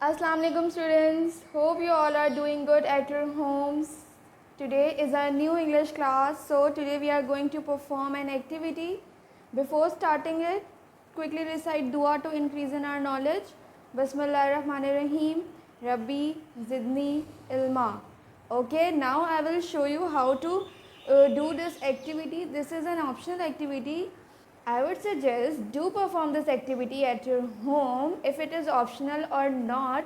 Assalamu alaikum students. Hope you all are doing good at your homes. Today is our new English class. So today we are going to perform an activity. Before starting it, quickly recite dua to increase in our knowledge. Bismillahirrahmanirrahim. Rabbi Zidni Ilma. Okay, now I will show you how to do this activity. This is an optional activity. I would suggest do perform this activity at your home if it is optional or not,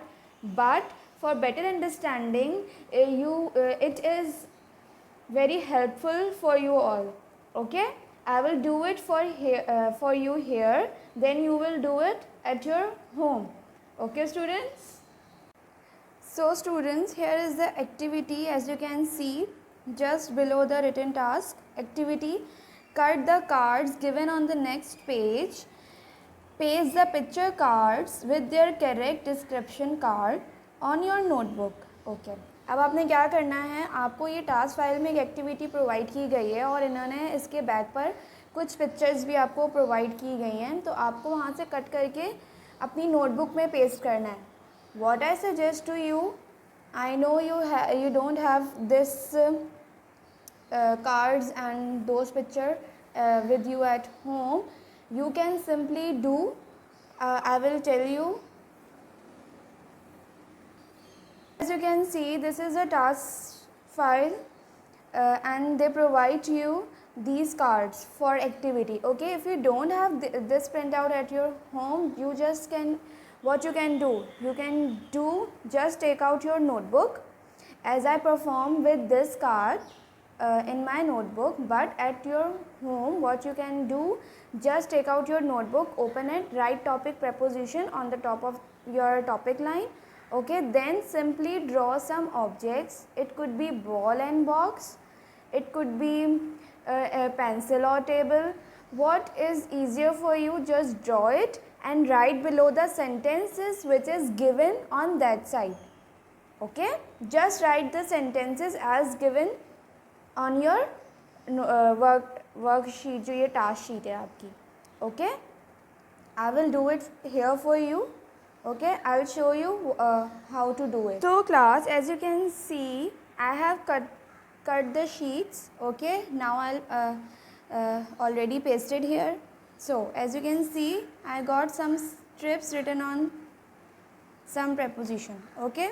but for better understanding it is very helpful for you all. Okay, I will do it for you here, then you will do it at your home. Okay students, so students, here is the activity. As you can see just below the written task activity, cut the cards given on the next page, paste the picture cards with their correct description card on your notebook. Okay, अब आपने क्या करना है, आपको ये task file में एक activity provide की गई है और इन्होंने इसके बैक पर कुछ पिक्चर्स भी आपको प्रोवाइड की गई हैं, तो आपको वहाँ से कट करके अपनी नोटबुक में पेस्ट करना है. What I suggest to you, I know you don't have this cards and those picture with you at home. You can simply do, I will tell you. As you can see, this is a task file and they provide you these cards for activity. Okay, if you don't have this printout at your home, you just can, what you can do, just take out your notebook as I perform with this card in my notebook. But at your home, what you can do, just take out your notebook, open it, write topic preposition on the top of your topic line. Okay, then simply draw some objects. It could be ball and box, it could be a pencil or table. What is easier for you, just draw it and write below the sentences which is given on that side. Okay, just write the sentences as given on your worksheet, जो ये task sheet है आपकी. Okay, I will do it here for you. Okay, I will show you how to do it. So class, as you can see, I have cut the sheets. Okay, now I'll already pasted here. So as you can see, I got some strips written on some preposition. Okay,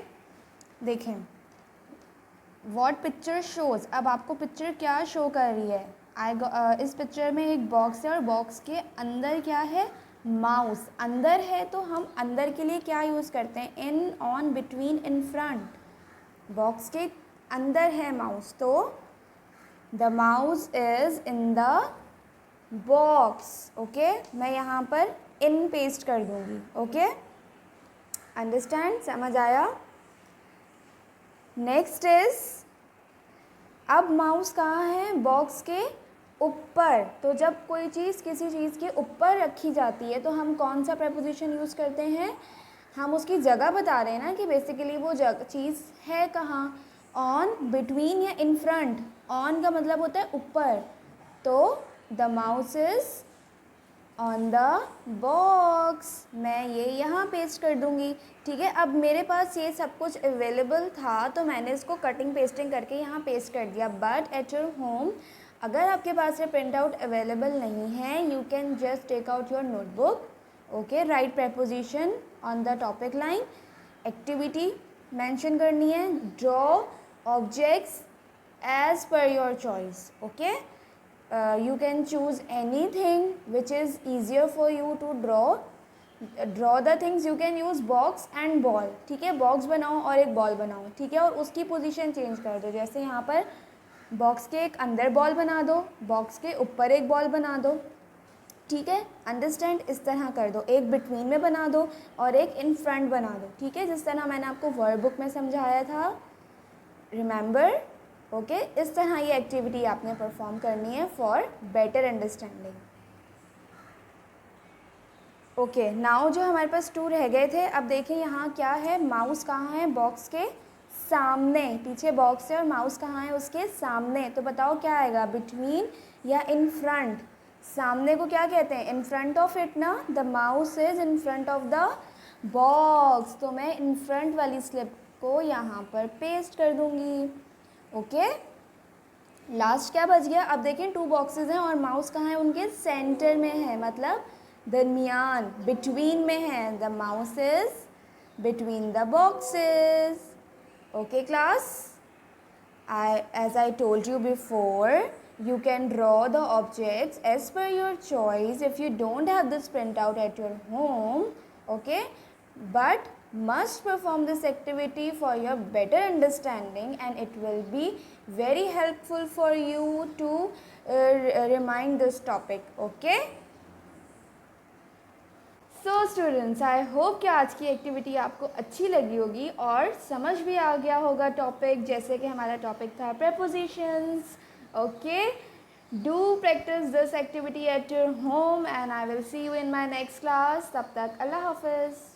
देखें, what picture shows. अब आपको picture क्या show कर रही है, इस picture में एक बॉक्स है और बॉक्स के अंदर क्या है, माउस अंदर है. तो हम अंदर के लिए क्या यूज़ करते हैं, in, on, between, in front. Box के अंदर है माउस, तो the mouse is in the box. Okay, मैं यहाँ पर इन पेस्ट कर दूँगी. ओके, अंडरस्टैंड, समझ आया. नेक्स्ट इज, अब माउस कहाँ है, बॉक्स के ऊपर. तो जब कोई चीज़ किसी चीज़ के ऊपर रखी जाती है तो हम कौन सा प्रपोजिशन यूज़ करते हैं, हम उसकी जगह बता रहे हैं ना कि बेसिकली वो चीज़ है कहाँ, ऑन, बिटवीन या इन फ्रंट. ऑन का मतलब होता है ऊपर, तो the mouse is on the box. मैं ये यहाँ पेस्ट कर दूँगी. ठीक है, अब मेरे पास ये सब कुछ अवेलेबल था तो मैंने इसको कटिंग पेस्टिंग करके यहाँ पेस्ट कर दिया. बट एट योर होम, अगर आपके पास ये प्रिंट आउट अवेलेबल नहीं है, you can just take out your notebook. Okay, write preposition on the topic line. Activity mention करनी है, draw objects as per your choice. Okay, you can choose anything which is easier for you to draw the things. You can use box and ball. ठीक है, box बनाओ और एक ball बनाओ. ठीक है, और उसकी पोजीशन चेंज कर दो. जैसे यहाँ पर बॉक्स के एक अंदर बॉल बना दो, बॉक्स के ऊपर एक बॉल बना दो. ठीक है, अंडरस्टैंड, इस तरह कर दो. एक बिटवीन में बना दो और एक इन फ्रंट बना दो. ठीक है, जिस तरह मैंने आपको वर्ड बुक में समझाया था, रिमेंबर. ओके, इस तरह ये एक्टिविटी आपने परफॉर्म करनी है for better understanding. Okay, now जो हमारे पास 2 रह गए थे, अब देखें यहाँ क्या है, माउस कहाँ है, बॉक्स के सामने. पीछे बॉक्स है और माउस कहाँ है, उसके सामने. तो बताओ क्या आएगा, बिटवीन या इन फ्रंट. सामने को क्या कहते हैं, इन फ्रंट ऑफ इट ना. The mouse is in front of the box, तो मैं इन फ्रंट वाली स्लिप को यहाँ पर पेस्ट कर दूँगी। ओके, लास्ट क्या बच गया? अब देखें 2 बॉक्सेस हैं और माउस कहाँ है? उनके सेंटर में है, मतलब दरमियान, बिटवीन में है। The mouse is between the boxes. Okay class, as I told you before, you can draw the objects as per your choice if you don't have this printout at your home. Okay, but must perform this activity for your better understanding, and it will be very helpful for you to remind this topic. Okay, so students, I hope कि आज की activity आपको अच्छी लगी होगी और समझ भी आ गया होगा टॉपिक, जैसे कि हमारा टॉपिक था prepositions. Okay, do practice this activity at your home and I will see you in my next class. तब तक अल्लाह हाफिज़.